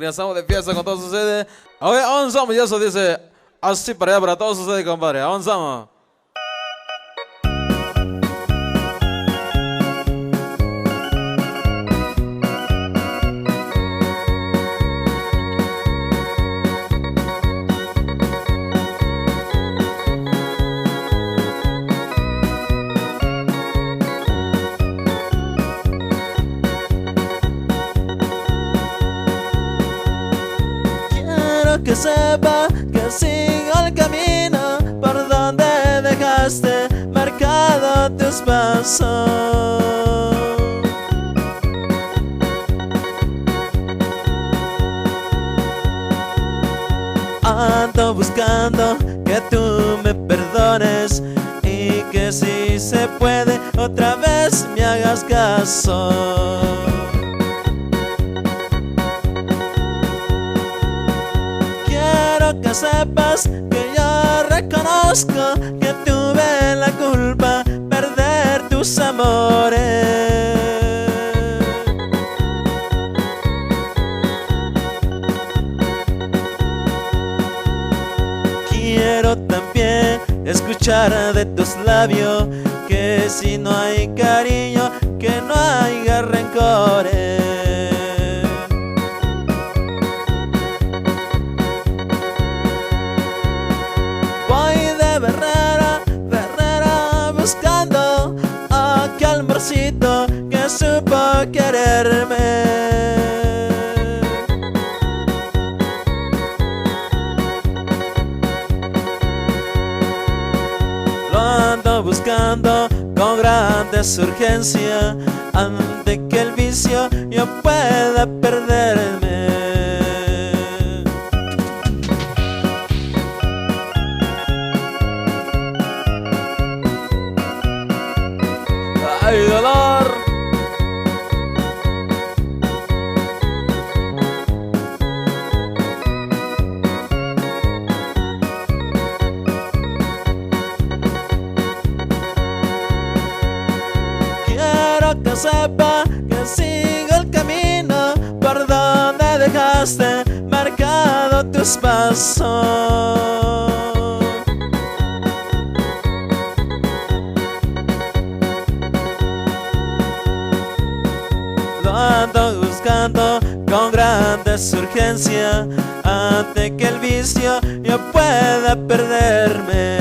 Estamos de fiesta con todos ustedes. A ver, avanzamos y eso dice así para allá, para todos ustedes, compadre. Avanzamos. Quiero que sepa que sigo el camino por donde dejaste marcado tus pasos. Ando buscando que tú me perdones y que si se puede otra vez me hagas caso. Quiero que sepas que yo reconozco que tuve la culpa perder tus amores. Quiero también escuchar de tus labios que si no hay cariño, que no haya rencores. Voy de Berrera, Berrera buscando aquel amorcito que supo quererme. Lo ando buscando con grandes urgencias antes que el vicio yo pueda perderme. ¡Ay, dolor! Quiero que sepa que sigo el camino por donde dejaste marcado tus pasos. Lo ando buscando con grandes urgencias antes que el vicio yo pueda perderme.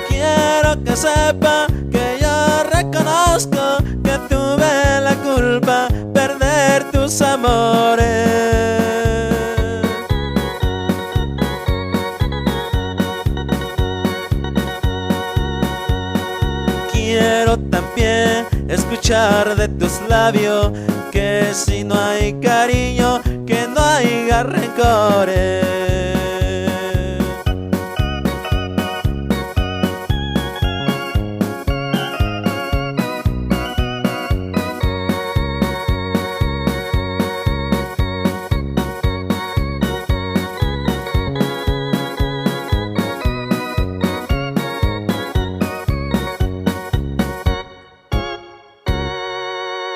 Quiero que sepa que yo reconozco que tuve la culpa perder tus amores. Quiero también escuchar de tus labios que si no hay cariño, que no haya rencores.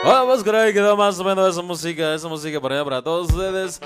Vamos, por ahí quedó más o menos esa música para allá, para todos ustedes.